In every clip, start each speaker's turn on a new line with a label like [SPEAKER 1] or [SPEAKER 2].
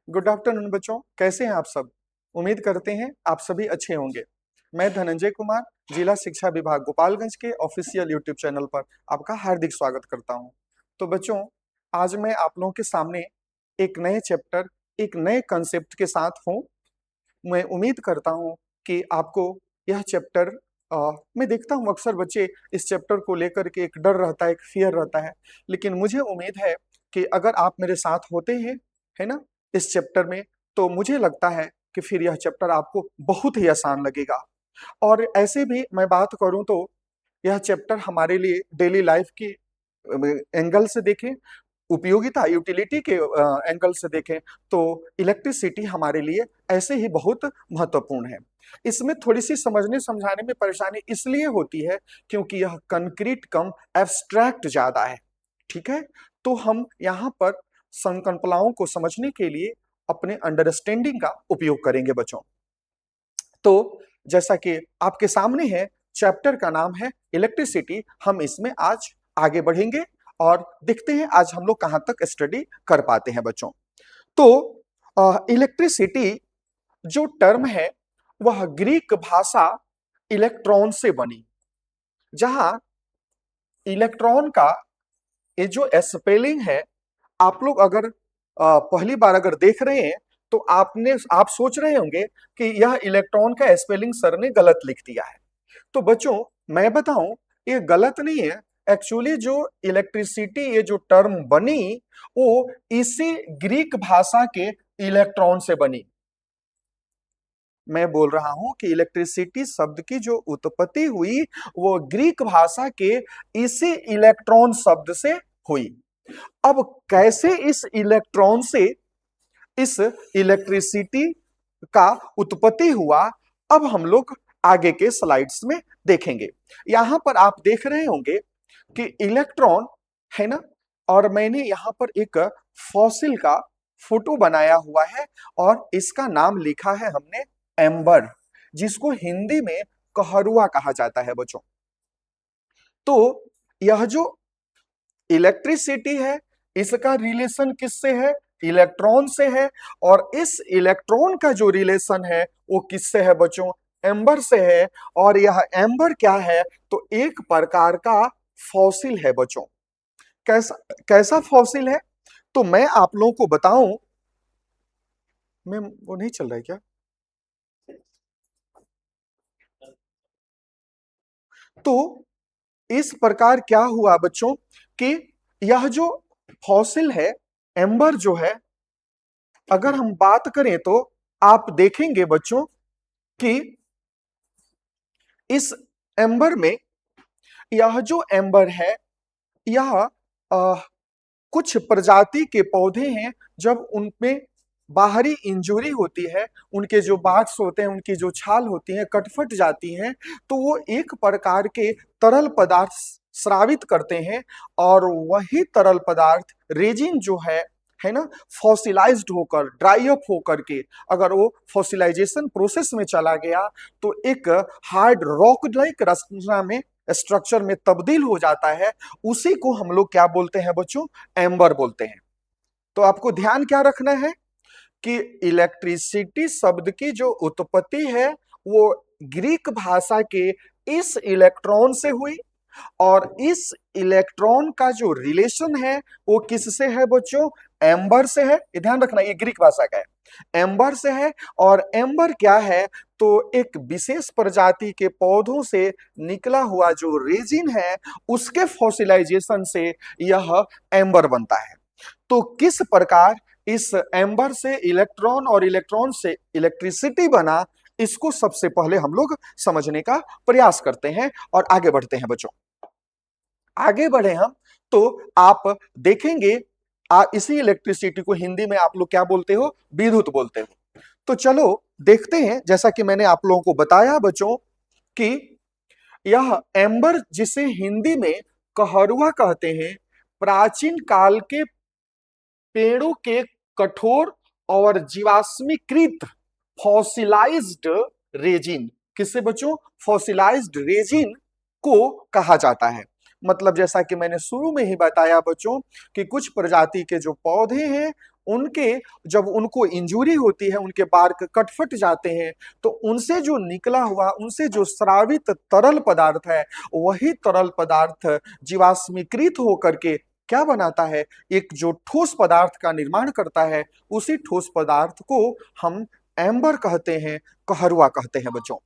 [SPEAKER 1] Good afternoon बच्चों, कैसे हैं आप सब। उम्मीद करते हैं आप सभी अच्छे होंगे। मैं धनंजय कुमार, जिला शिक्षा विभाग गोपालगंज के ऑफिशियल यूट्यूब चैनल पर आपका हार्दिक स्वागत करता हूं। तो बच्चों, आज मैं आप लोगों के सामने एक नए चैप्टर, एक नए कंसेप्ट के साथ हूं। मैं उम्मीद करता हूं कि आपको यह चैप्टर मैं देखता हूं अक्सर बच्चे इस चैप्टर को लेकर के एक डर रहता है, एक फियर रहता है, लेकिन मुझे उम्मीद है कि अगर आप मेरे साथ होते हैं, है ना, इस चैप्टर में, तो मुझे लगता है कि फिर यह चैप्टर आपको बहुत ही आसान लगेगा। और ऐसे भी मैं बात करूं तो यह चैप्टर हमारे लिए डेली लाइफ की एंगल से देखें, उपयोगिता यूटिलिटी के एंगल से देखें, तो इलेक्ट्रिसिटी हमारे लिए ऐसे ही बहुत महत्वपूर्ण है। इसमें थोड़ी सी समझने समझाने में परेशानी इसलिए होती है क्योंकि यह कंक्रीट कम एब्स्ट्रैक्ट ज्यादा है। ठीक है, तो हम यहाँ पर संकल्पनाओं को समझने के लिए अपने अंडरस्टैंडिंग का उपयोग करेंगे बच्चों। तो जैसा कि आपके सामने है, चैप्टर का नाम है इलेक्ट्रिसिटी। हम इसमें आज आगे बढ़ेंगे और देखते हैं आज हम लोग कहां तक स्टडी कर पाते हैं बच्चों। तो इलेक्ट्रिसिटी जो टर्म है वह ग्रीक भाषा इलेक्ट्रॉन से बनी, जहां इलेक्ट्रॉन का ये जो स्पेलिंग है, आप लोग अगर पहली बार अगर देख रहे हैं तो आप सोच रहे होंगे कि यह इलेक्ट्रॉन का स्पेलिंग सर ने गलत लिख दिया है। तो बच्चों, मैं बताऊं, ये गलत नहीं है। एक्चुअली जो इलेक्ट्रिसिटी ये जो टर्म बनी वो इसी ग्रीक भाषा के इलेक्ट्रॉन से बनी। मैं बोल रहा हूं कि इलेक्ट्रिसिटी शब्द की जो उत्पत्ति हुई वो ग्रीक भाषा के इसी इलेक्ट्रॉन शब्द से हुई। अब कैसे इस इलेक्ट्रॉन से इस इलेक्ट्रिसिटी का उत्पत्ति हुआ, अब हम लोग आगे के स्लाइड्स में देखेंगे। यहां पर आप देख रहे होंगे कि इलेक्ट्रॉन है ना, और मैंने यहां पर एक फॉसिल का फोटो बनाया हुआ है और इसका नाम लिखा है हमने एम्बर, जिसको हिंदी में कहरुआ कहा जाता है बच्चों। तो यह जो इलेक्ट्रिसिटी है इसका रिलेशन किससे है? इलेक्ट्रॉन से है। और इस इलेक्ट्रॉन का जो रिलेशन है वो किससे है बच्चों? एम्बर से है। और यह एम्बर क्या है? तो एक प्रकार का फॉसिल है बच्चों। कैसा कैसा फॉसिल है? तो मैं आप लोगों को बताऊं, मैं वो नहीं चल रहा है क्या? तो इस प्रकार क्या हुआ बच्चों कि यह जो फॉसिल है, एम्बर जो है, अगर हम बात करें तो आप देखेंगे बच्चों कि इस एम्बर में, यह जो एम्बर है, यह कुछ प्रजाति के पौधे हैं, जब उनमें बाहरी इंजुरी होती है, उनके जो बार्ड्स होते हैं, उनकी जो छाल होती है कटफट जाती हैं, तो वो एक प्रकार के तरल पदार्थ स्रावित करते हैं। और वही तरल पदार्थ रेजिन जो है ना, फॉसिलाइज्ड होकर, ड्राई अप होकर के, अगर वो फॉसिलाइजेशन प्रोसेस में चला गया तो एक हार्ड रॉक लाइक रचना में, स्ट्रक्चर में तब्दील हो जाता है। उसी को हम लोग क्या बोलते हैं बच्चों? एम्बर बोलते हैं। तो आपको ध्यान क्या रखना है कि इलेक्ट्रिसिटी शब्द की जो उत्पत्ति है वो ग्रीक भाषा के इस इलेक्ट्रॉन से हुई। और इस इलेक्ट्रॉन का जो रिलेशन है वो किससे है बच्चों? एम्बर से है। ये ध्यान रखना, ये ग्रीक भाषा का है, एम्बर से है। और एम्बर क्या है? तो एक विशेष प्रजाति के पौधों से निकला हुआ जो रेजिन है उसके फॉसिलाइजेशन से यह एम्बर बनता है। तो किस प्रकार इस एम्बर से इलेक्ट्रॉन और इलेक्ट्रॉन से इलेक्ट्रिसिटी बना, इसको सबसे पहले हम लोग समझने का प्रयास करते हैं और आगे बढ़ते हैं बच्चों। आगे बढ़े हम तो आप देखेंगे, इसी इलेक्ट्रिसिटी को हिंदी में आप लोग क्या बोलते हो? विद्युत बोलते हो। तो चलो देखते हैं, जैसा कि मैंने आप लोगों को बताया बच्चों कि यह एम्बर, जिसे हिंदी में कहरुआ कहते हैं, प्राचीन काल के पेड़ों के कठोर और जीवाश्मीकृत फॉसिलाइज्ड रेजिन, किससे बच्चों? फॉसिलाइज्ड रेजिन को कहा जाता है। मतलब जैसा कि मैंने शुरू में ही बताया बच्चों कि कुछ प्रजाति के जो पौधे हैं उनके जब उनको इंजुरी होती है, उनके बार्क कट फट जाते हैं, तो उनसे जो निकला हुआ, उनसे जो स्रावित तरल पदार्थ है, वही तरल पदार्थ जीवाश्मीकृत होकर के क्या बनाता है, एक जो ठोस पदार्थ का निर्माण करता है। उसी ठोस पदार्थ को हम एम्बर कहते हैं, कहरुआ कहते हैं बच्चों।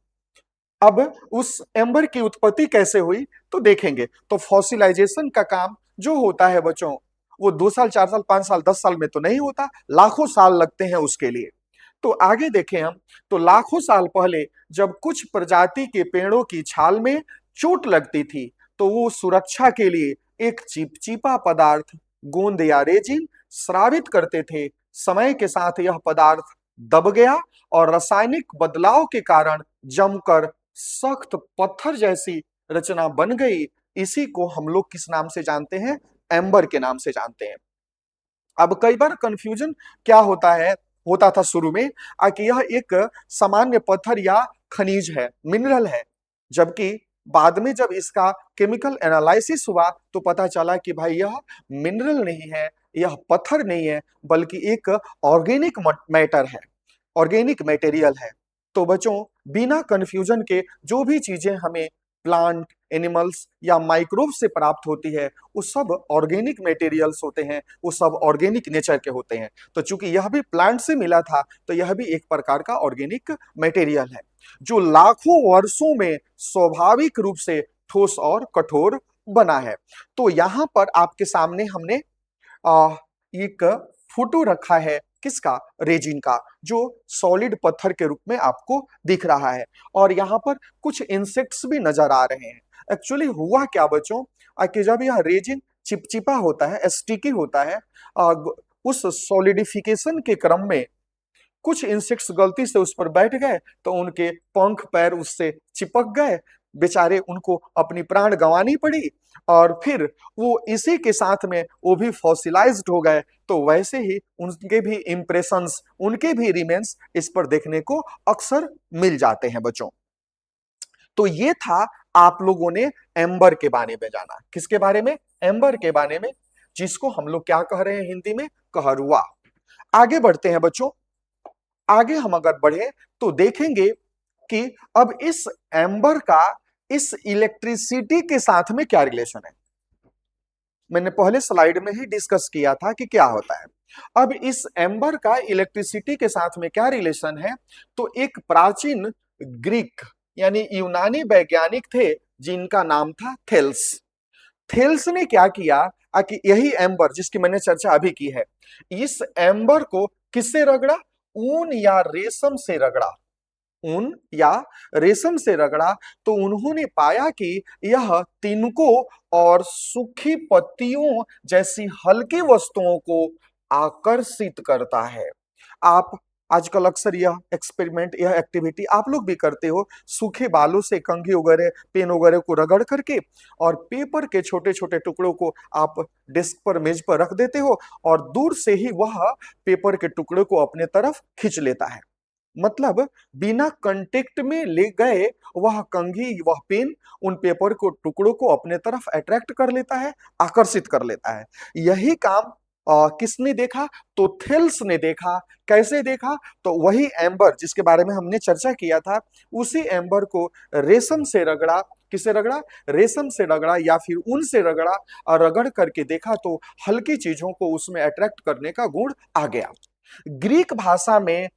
[SPEAKER 1] अब उस एम्बर की उत्पत्ति कैसे हुई तो देखेंगे। तो फॉसिलाइजेशन का काम जो होता है बच्चों, वो 2 साल, 4 साल, 5 साल, 10 साल में तो नहीं होता, लाखों साल लगते हैं उसके लिए। तो आगे देखें हम, तो लाखों साल पहले जब कुछ प्रजाति के पेड़ों की छाल में चोट लगती थी, तो वो सुरक्षा के लिए एक चिपचिपा पदार्थ, गोंद या रेजिन स्रावित करते थे। समय के साथ यह पदार्थ दब गया और रासायनिक बदलाव के कारण जमकर सख्त पत्थर जैसी रचना बन गई। इसी को हम लोग किस नाम से जानते हैं, एम्बर के नाम से जानते हैं। अब कई बार कंफ्यूजन क्या होता है, होता था शुरू में कि यह एक सामान्य पत्थर या खनिज है, मिनरल है, जबकि बाद में जब इसका केमिकल एनालिसिस हुआ तो पता चला कि भाई यह मिनरल नहीं है, यह पत्थर नहीं है, बल्कि एक ऑर्गेनिक मैटर है, ऑर्गेनिक मटेरियल है। तो बच्चों, बिना कंफ्यूजन के जो भी चीजें हमें प्लांट, एनिमल्स या माइक्रोब से प्राप्त होती है, वो सब ऑर्गेनिक मटेरियल्स होते हैं, वो सब ऑर्गेनिक नेचर के होते हैं। तो चूंकि यह भी प्लांट से मिला था, तो यह भी एक प्रकार का ऑर्गेनिक मटेरियल है, जो लाखों वर्षों में स्वाभाविक रूप से ठोस और कठोर बना है। तो यहां पर आपके सामने हमने एक फोटो रखा है, किसका, रेजिन का, जो सॉलिड पत्थर के रूप में आपको दिख रहा है। और यहाँ पर कुछ इंसेक्ट्स भी नजर आ रहे हैं। एक्चुअली हुआ क्या बच्चों, कि जब यह रेजिन चिपचिपा होता है, स्टिकी होता है, उस सॉलिडिफिकेशन के क्रम में कुछ इंसेक्ट्स गलती से उस पर बैठ गए, तो उनके पंख पैर उससे चिपक गए, बेचारे उनको अपनी प्राण गंवानी पड़ी, और फिर वो इसी के साथ में वो भी फॉसिलाइज्ड हो गए। तो वैसे ही उनके भी इंप्रेशंस, उनके भी रिमेन्स इस पर देखने को अक्सर मिल जाते हैं बच्चों। तो ये था, आप लोगों ने एम्बर के बारे में जाना। किसके बारे में, एम्बर के बारे में, जिसको हम लोग क्या कह रहे हैं हिंदी में, कहरुआ। आगे बढ़ते हैं बच्चों। आगे हम अगर बढ़े तो देखेंगे कि अब इस एम्बर का इस इलेक्ट्रिसिटी के साथ में क्या रिलेशन है। मैंने पहले स्लाइड में ही डिस्कस किया था कि क्या होता है। अब इस एम्बर का इलेक्ट्रिसिटी के साथ में क्या रिलेशन है, तो एक प्राचीन ग्रीक यानी यूनानी वैज्ञानिक थे, जिनका नाम था थेल्स। थेल्स ने क्या किया कि यही एम्बर जिसकी मैंने चर्चा अभी की है, इस एम्बर को किससे रगड़ा, ऊन या रेशम से रगड़ा, ऊन या रेशम से रगड़ा। तो उन्होंने पाया कि यह तिनकों और सूखी पत्तियों जैसी हल्की वस्तुओं को आकर्षित करता है। आप आजकल अक्सर यह एक्सपेरिमेंट, यह एक्टिविटी आप लोग भी करते हो, सूखे बालों से कंघी वगैरह, पेन वगैरह को रगड़ करके और पेपर के छोटे छोटे टुकड़ों को आप डेस्क पर, मेज पर रख देते हो, और दूर से ही वह पेपर के टुकड़े को अपने तरफ खींच लेता है। मतलब बिना कांटेक्ट में ले गए वह कंघी, वह पेन उन पेपर को, टुकड़ों को अपने तरफ अट्रैक्ट कर लेता है, आकर्षित कर लेता है। यही काम किसने देखा, तो थेल्स ने देखा। कैसे देखा, तो वही एम्बर जिसके बारे में हमने चर्चा किया था, उसी एम्बर को रेशम से रगड़ा, किसे रगड़ा, रेशम से रगड़ा या फिर ऊन से रगड़ा, और रगड़ करके देखा तो हल्की चीजों को उसमें अट्रैक्ट करने का गुण आ गया। ग्रीक भाषा में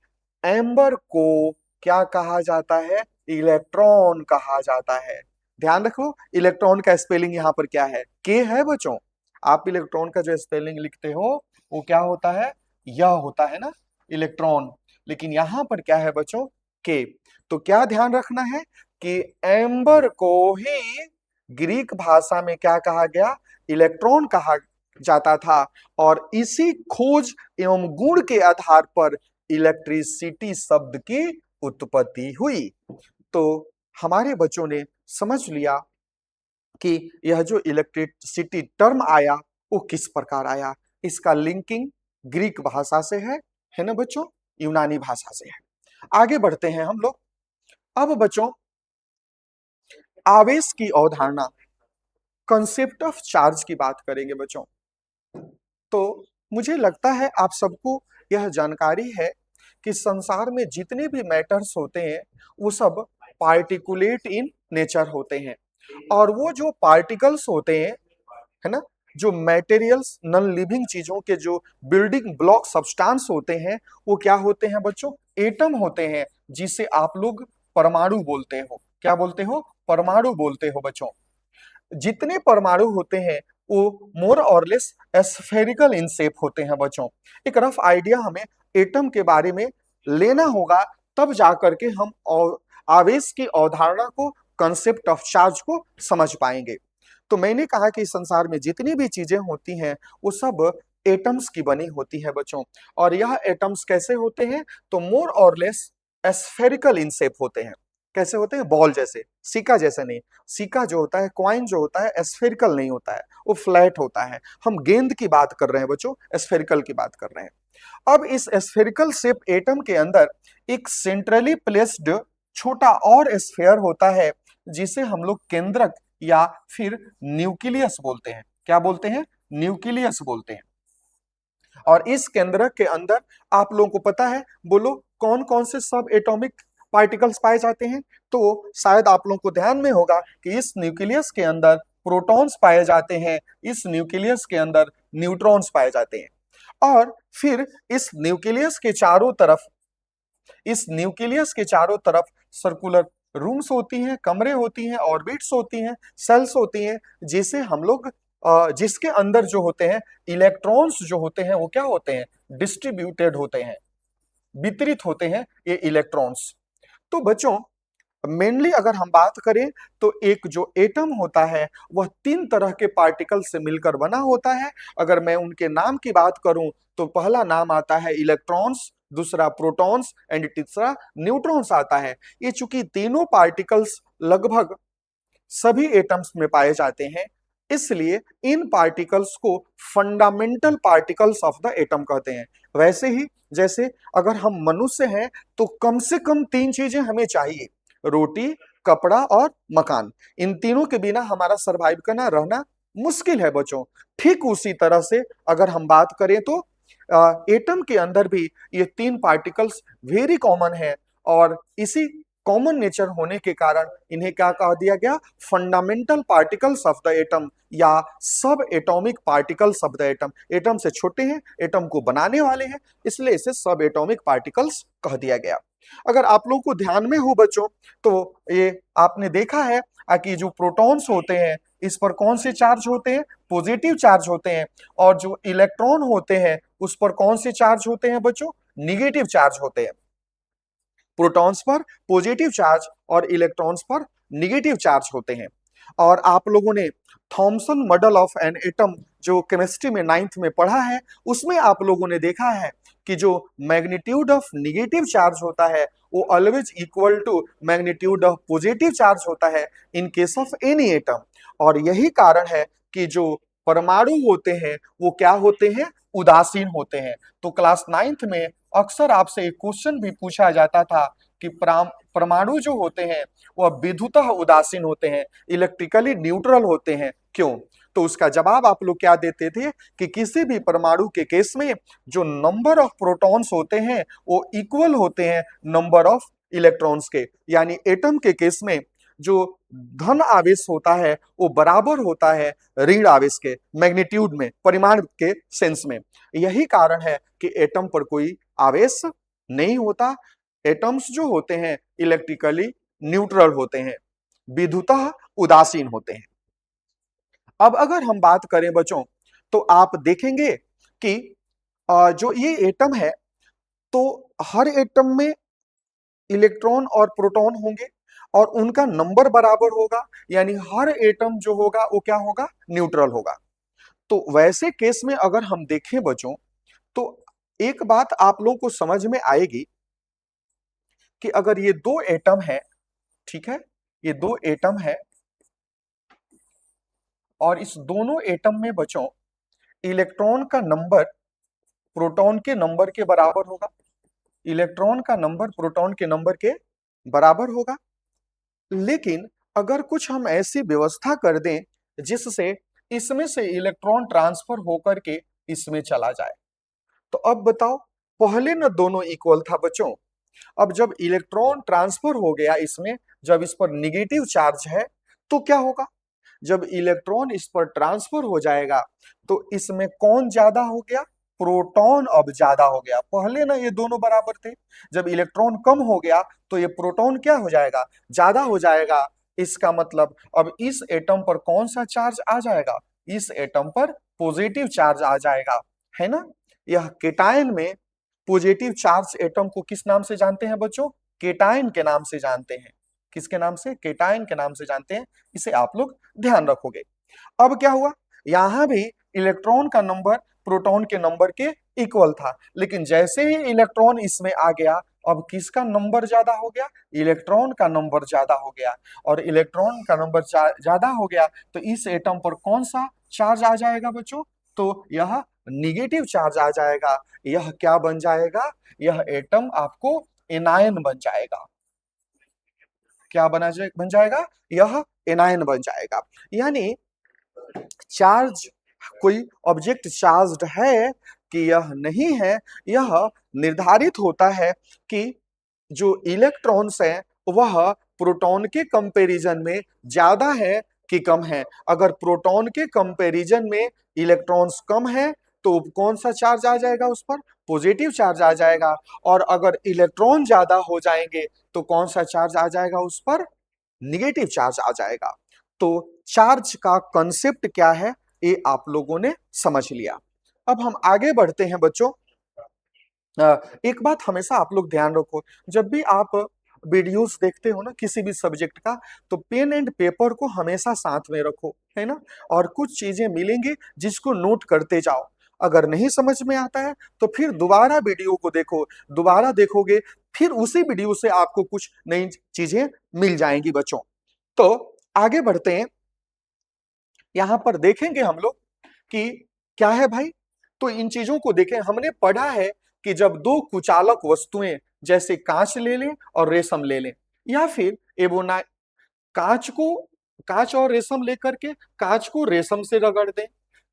[SPEAKER 1] एम्बर को क्या कहा जाता है, इलेक्ट्रॉन कहा जाता है। ध्यान रखो, इलेक्ट्रॉन का स्पेलिंग यहाँ पर क्या है, के है बच्चों। आप इलेक्ट्रॉन का जो स्पेलिंग लिखते हो वो क्या होता है, यह होता है ना, इलेक्ट्रॉन। लेकिन यहां पर क्या है बच्चों, के। तो क्या ध्यान रखना है कि एम्बर को ही ग्रीक भाषा में क्या कहा गया, इलेक्ट्रॉन कहा जाता था। और इसी खोज एवं गुण के आधार पर इलेक्ट्रिसिटी शब्द की उत्पत्ति हुई। तो हमारे बच्चों ने समझ लिया कि यह जो इलेक्ट्रिसिटी टर्म आया वो किस प्रकार आया। इसका लिंकिंग ग्रीक भाषा से है ना बच्चों, यूनानी भाषा से है। आगे बढ़ते हैं हम लोग। अब बच्चों, आवेश की अवधारणा, कंसेप्ट ऑफ चार्ज की बात करेंगे बच्चों। तो मुझे लगता है आप सबको यह जानकारी है कि संसार में जितने भी मैटर्स होते हैं वो सब पार्टिकुलेट इन नेचर होते हैं, और वो जो पार्टिकल्स होते हैं, है ना, जो मटेरियल्स नॉन लिविंग चीजों के जो बिल्डिंग ब्लॉक सब्सटेंस होते हैं, वो क्या होते हैं बच्चों? एटम होते हैं, जिसे आप लोग परमाणु बोलते हो। क्या बोलते हो? परमाणु बोलते हो बच्चों। जितने परमाणु होते हैं वो मोर और लेस स्फेरिकल इन शेप होते हैं बच्चों। एक रफ आइडिया हमें एटम के बारे में लेना होगा, तब जाकर के हम आवेश की अवधारणा को, कंसेप्ट ऑफ चार्ज को समझ पाएंगे। तो मैंने कहा कि संसार में जितनी भी चीजें होती हैं वो सब एटम्स की बनी होती है बच्चों। और यह एटम्स कैसे होते हैं? तो मोर और लेस स्फेरिकल इन शेप होते हैं। कैसे होते हैं? बॉल जैसे, सिक्का जैसे नहीं। सिक्का जो होता है, कॉइन जो होता है, स्फेरिकल नहीं होता है, वो फ्लैट होता है। हम गेंद की बात कर रहे हैं बच्चों, स्फेरिकल की बात कर रहे हैं। अब इस स्फेरिकल शेप एटम के अंदर एक सेंट्रली प्लेस्ड छोटा और स्फेयर होता है, जिसे हम लोग केंद्रक या फिर न्यूक्लियस बोलते हैं। क्या बोलते हैं? न्यूक्लियस बोलते हैं। और इस केंद्रक के अंदर आप लोगों को पता है, बोलो कौन कौन से सब एटॉमिक पार्टिकल्स पाए जाते हैं? तो शायद आप लोगों को ध्यान में होगा कि इस न्यूक्लियस के अंदर प्रोटॉन्स पाए जाते हैं, इस न्यूक्लियस के अंदर न्यूट्रॉन्स पाए जाते हैं। और फिर इस न्यूक्लियस के चारों तरफ सर्कुलर रूम्स होती हैं, कमरे होती हैं, ऑर्बिट्स होती हैं, सेल्स होती हैं, जिसे हम लोग जिसके अंदर जो होते हैं इलेक्ट्रॉन्स जो होते हैं वो क्या होते हैं? डिस्ट्रीब्यूटेड होते हैं, वितरित होते हैं ये इलेक्ट्रॉन्स। तो बच्चों, मेनली अगर हम बात करें तो एक जो एटम होता है वह तीन तरह के पार्टिकल से मिलकर बना होता है। अगर मैं उनके नाम की बात करूं तो पहला नाम आता है इलेक्ट्रॉन्स, दूसरा प्रोटॉन्स एंड तीसरा न्यूट्रॉन्स आता है। ये चूंकि तीनों पार्टिकल्स लगभग सभी एटम्स में पाए जाते हैं, इसलिए इन पार्टिकल्स को fundamental particles of the atom कहते हैं। वैसे ही जैसे अगर हम मनुष्य हैं तो कम से कम तीन चीजें हमें चाहिए: रोटी, कपड़ा और मकान। इन तीनों के बिना हमारा सरवाइव करना, रहना मुश्किल है बच्चों। ठीक उसी तरह से अगर हम बात करें तो एटम के अंदर भी ये तीन पार्टिकल्स वेरी कॉमन है, और इसी कॉमन नेचर होने के कारण इन्हें क्या कह दिया गया? Fundamental particles of the atom या सब atomic particles of the atom. Atom से छोटे हैं, एटम को बनाने वाले हैं, इसलिए इसे सब एटॉमिक पार्टिकल्स कह दिया गया। अगर आप लोगों को ध्यान में हो बच्चों, तो ये आपने देखा है कि जो प्रोटॉन्स होते हैं इस पर कौन से चार्ज होते हैं? पॉजिटिव चार्ज होते हैं। और जो इलेक्ट्रॉन होते हैं उस पर कौन से चार्ज होते हैं बच्चों? निगेटिव चार्ज होते हैं। प्रोटॉन्स पर पॉजिटिव चार्ज और इलेक्ट्रॉन्स पर निगेटिव चार्ज होते हैं। और आप लोगों ने Thompson model of an atom जो केमिस्ट्री में 9th में पढ़ा है, उसमें आप लोगों ने देखा है कि जो मैग्नीट्यूड ऑफ निगेटिव चार्ज होता है वो always equal to magnitude of positive charge होता है in case of any atom. और यही कारण है कि जो परमाणु होते हैं वो क्या होते हैं? उदासीन होते हैं। तो क्लास 9th में अक्सर आपसे एक क्वेश्चन भी पूछा जाता था कि परमाणु जो होते हैं वह विद्युतः उदासीन होते हैं, इलेक्ट्रिकली न्यूट्रल होते हैं, क्यों? तो उसका जवाब आप लोग क्या देते थे कि किसी भी परमाणु के केस में जो नंबर ऑफ प्रोटॉन्स होते हैं वो इक्वल होते हैं नंबर ऑफ इलेक्ट्रॉन्स के। यानी एटम के केस में जो धन आवेश होता है वो बराबर होता है ऋण आवेश के, मैग्नीट्यूड में, परिमाण के सेंस में। यही कारण है कि एटम पर कोई आवेश नहीं होता। एटम्स जो होते हैं इलेक्ट्रिकली न्यूट्रल होते हैं, विद्युतः उदासीन होते हैं। अब अगर हम बात करें बच्चों तो आप देखेंगे कि जो ये एटम है तो हर एटम में इलेक्ट्रॉन और प्रोटॉन होंगे और उनका नंबर बराबर होगा, यानी हर एटम जो होगा वो क्या होगा? न्यूट्रल होगा। तो वैसे केस में अगर हम देखें बच्चों तो एक बात आप लोगों को समझ में आएगी कि अगर ये दो एटम है, ठीक है, ये दो एटम है और इस दोनों एटम में बच्चों इलेक्ट्रॉन का नंबर प्रोटॉन के नंबर के बराबर होगा। इलेक्ट्रॉन का नंबर प्रोटॉन के नंबर के बराबर होगा। लेकिन अगर कुछ हम ऐसी व्यवस्था कर दें जिससे इसमें से इलेक्ट्रॉन ट्रांसफर होकर के इसमें चला जाए, तो अब बताओ, पहले ना दोनों इक्वल था बच्चों, अब जब इलेक्ट्रॉन ट्रांसफर हो गया इसमें, जब इस पर निगेटिव चार्ज है, तो क्या होगा? जब इलेक्ट्रॉन इस पर ट्रांसफर हो जाएगा तो इसमें कौन ज्यादा हो गया? प्रोटॉन अब ज्यादा हो गया। पहले ना ये दोनों बराबर थे, जब इलेक्ट्रॉन कम हो गया तो ये प्रोटॉन क्या हो जाएगा? ज्यादा हो जाएगा। इसका मतलब अब इस एटम पर कौन सा चार्ज आ जाएगा? इस एटम पर पॉजिटिव चार्ज आ जाएगा, है ना? यह केटायन में पॉजिटिव चार्ज एटम को किस नाम से जानते हैं बच्चों? केटायन के नाम से जानते हैं। किसके नाम से? केटायन के नाम से जानते हैं। इसे आप लोग ध्यान रखोगे। अब क्या हुआ, यहां भी इलेक्ट्रॉन का नंबर प्रोटॉन के नंबर के इक्वल था, लेकिन जैसे ही इलेक्ट्रॉन इसमें आ गया, अब किसका नंबर ज्यादा हो गया? इलेक्ट्रॉन का नंबर ज्यादा हो गया। और इलेक्ट्रॉन का नंबर ज्यादा हो गया तो इस एटम पर कौन सा चार्ज आ जाएगा बच्चों? तो यह निगेटिव चार्ज आ जाएगा। यह क्या बन जाएगा? यह एटम आपको एनायन बन जाएगा। क्या बन जाएगा? यह एनायन बन जाएगा। यानी चार्ज, कोई ऑब्जेक्ट चार्ज्ड है कि यह नहीं है, यह निर्धारित होता है कि जो इलेक्ट्रॉन्स है वह प्रोटॉन के कंपैरिजन में ज्यादा है कि कम है। अगर प्रोटॉन के कंपैरिजन में इलेक्ट्रॉन्स कम है तो कौन सा चार्ज आ जाएगा उस पर? पॉजिटिव चार्ज आ जाएगा। और अगर इलेक्ट्रॉन ज्यादा हो जाएंगे तो कौन सा चार्ज आ जाएगा उस पर? निगेटिव चार्ज आ जाएगा। तो चार्ज का कंसेप्ट क्या है ये आप लोगों ने समझ लिया। अब हम आगे बढ़ते हैं बच्चों। एक बात हमेशा आप लोग ध्यान रखो, जब भी आप वीडियोस देखते हो ना किसी भी सब्जेक्ट का, तो पेन एंड पेपर को हमेशा साथ में रखो, है ना? और कुछ चीजें मिलेंगी जिसको नोट करते जाओ। अगर नहीं समझ में आता है तो फिर दोबारा वीडियो को देखो, दोबारा देखोगे, फिर उसी वीडियो से आपको कुछ नई चीजें मिल जाएंगी बच्चों। तो आगे बढ़ते हैं। यहां पर देखेंगे हम लोग कि क्या है भाई। तो इन चीजों को देखें, हमने पढ़ा है कि जब दो कुचालक वस्तुएं जैसे कांच ले लें और रेशम ले लें, या फिर एबोना कांच को, कांच और रेशम लेकर के कांच को रेशम से रगड़ दें,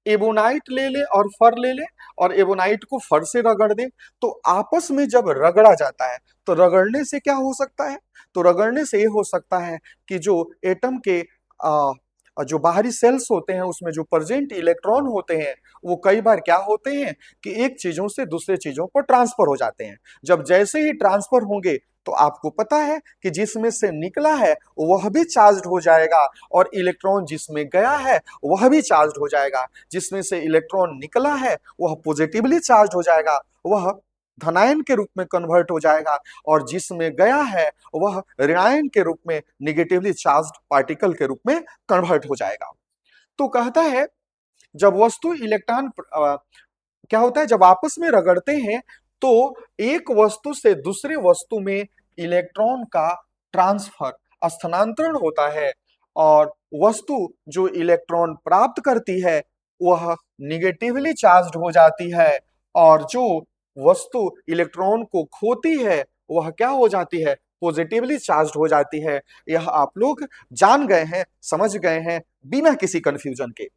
[SPEAKER 1] एबोनाइट ले ले और फर ले ले और एबोनाइट को फर से रगड़ दें, तो आपस में जब रगड़ा जाता है तो रगड़ने से क्या हो सकता है? तो रगड़ने से ये हो सकता है कि जो एटम के जो बाहरी सेल्स होते हैं उसमें जो प्रेजेंट इलेक्ट्रॉन होते हैं वो कई बार क्या होते हैं कि एक चीजों से दूसरे चीजों पर ट्रांसफर हो जाते हैं। जब जैसे ही ट्रांसफर होंगे तो आपको पता है कि जिसमें से निकला है वह भी चार्ज्ड हो जाएगा, और इलेक्ट्रॉन जिसमें गया है वह भी चार्ज्ड हो जाएगा। जिसमें से इलेक्ट्रॉन निकला है वह पॉजिटिवली चार्ज हो जाएगा, वह धनायन के रूप में कन्वर्ट हो जाएगा, और जिसमें गया है वह ऋणायन के रूप में, निगेटिवली चार्ज्ड पार्टिकल के रूप में कन्वर्ट हो जाएगा। तो कहता है जब वस्तु इलेक्ट्रॉन क्या होता है, जब आपस में रगड़ते हैं तो एक वस्तु से दूसरे वस्तु में इलेक्ट्रॉन का ट्रांसफर, स्थानांतरण होता है, और वस्तु जो इलेक्ट्रॉन प्राप्त करती है वह निगेटिवली चार्ज्ड हो जाती है, और जो वस्तु इलेक्ट्रॉन को खोती है वह क्या हो जाती है? पॉजिटिवली चार्ज्ड हो जाती है। यह आप लोग जान गए हैं, समझ गए हैं बिना किसी कंफ्यूजन के।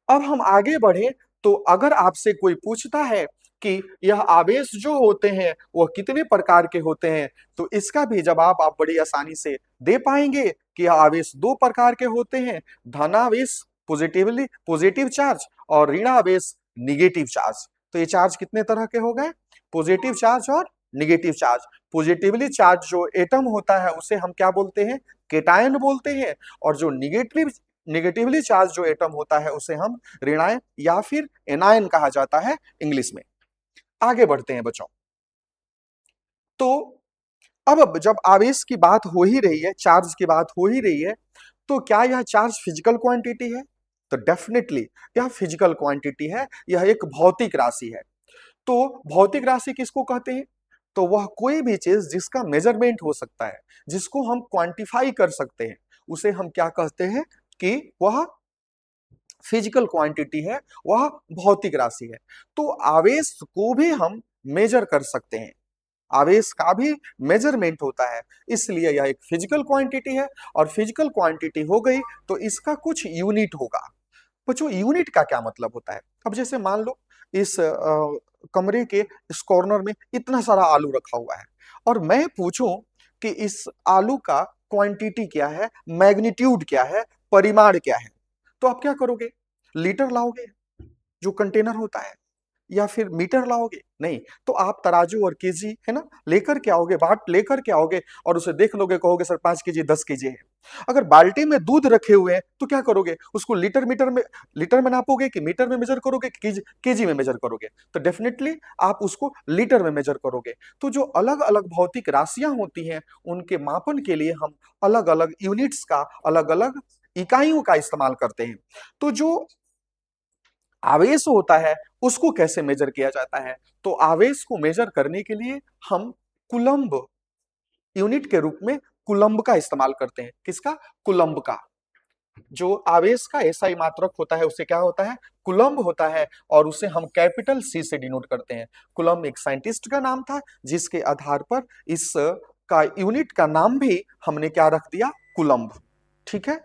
[SPEAKER 1] अब हम आगे बढ़े तो अगर आपसे कोई पूछता है कि यह आवेश जो होते हैं वह कितने प्रकार के होते हैं, तो इसका भी जवाब आप बड़ी आसानी से दे पाएंगे कि यह आवेश दो प्रकार के होते हैं, धनावेश पॉजिटिवली पॉजिटिव चार्ज और ऋणावेश निगेटिव चार्ज। तो ये चार्ज कितने तरह के हो गए? पॉजिटिव चार्ज और निगेटिव चार्ज। पॉजिटिवली चार्ज जो एटम होता है उसे हम क्या बोलते हैं? केटायन बोलते हैं। और जो निगेटिवली चार्ज जो एटम होता है उसे हम ऋणायन या फिर एनायन कहा जाता है इंग्लिश में। आगे बढ़ते हैं बच्चों। तो अब जब आवेश की बात हो ही रही है, चार्ज की बात हो ही रही है, तो क्या यह चार्ज फिजिकल क्वांटिटी है? तो डेफिनेटली यह फिजिकल क्वांटिटी है, यह एक भौतिक राशि है। तो भौतिक राशि किसको कहते हैं? तो वह कोई भी चीज जिसका मेजरमेंट हो सकता है, जिसको हम क्वांटिफाई कर सकते हैं, उसे हम क्या कहते हैं कि वह फिजिकल क्वांटिटी है, वह भौतिक राशि है। तो आवेश को भी हम मेजर कर सकते हैं, आवेश का भी मेजरमेंट होता है, इसलिए यह एक फिजिकल क्वांटिटी है। और फिजिकल क्वांटिटी हो गई तो इसका कुछ यूनिट होगा। बच्चों यूनिट का क्या मतलब होता है? अब जैसे मान लो इस कमरे के इस कॉर्नर में इतना सारा आलू रखा हुआ है, और मैं पूछूं कि इस आलू का क्वांटिटी क्या है, मैग्नीट्यूड क्या है, परिमाण क्या है, तो आप क्या करोगे? लीटर लाओगे जो कंटेनर होता है, या फिर मीटर लाओगे? नहीं, तो आप तराजू और केजी है ना लेकर के आओगे, बाट लेकर के आओगे, और उसे देख लोगे, कहोगे सर 5 केजी 10 केजी है। अगर बाल्टी में दूध रखे हुए हैं तो क्या करोगे? उसको लीटर में नापोगे कि मीटर में मेजर करोगे कि केजी में मेजर करोगे? तो डेफिनेटली आप उसको लीटर में मेजर करोगे। तो जो अलग अलग भौतिक राशियां होती हैं, उनके मापन के लिए हम अलग अलग यूनिट्स का, अलग अलग इकाइयों का इस्तेमाल करते हैं। तो जो आवेश होता है उसको कैसे मेजर किया जाता है? तो आवेश को मेजर करने के लिए हम कुलंब यूनिट के रूप में कुलंब का इस्तेमाल करते हैं। किसका? कुलंब का। जो आवेश का एसआई मात्रक होता है उसे क्या होता है? कुलंब होता है, और उसे हम कैपिटल सी से डिनोट करते हैं। कुलंब एक साइंटिस्ट का नाम था, जिसके आधार पर इस का यूनिट का नाम भी हमने क्या रख दिया? कुलंब। ठीक है।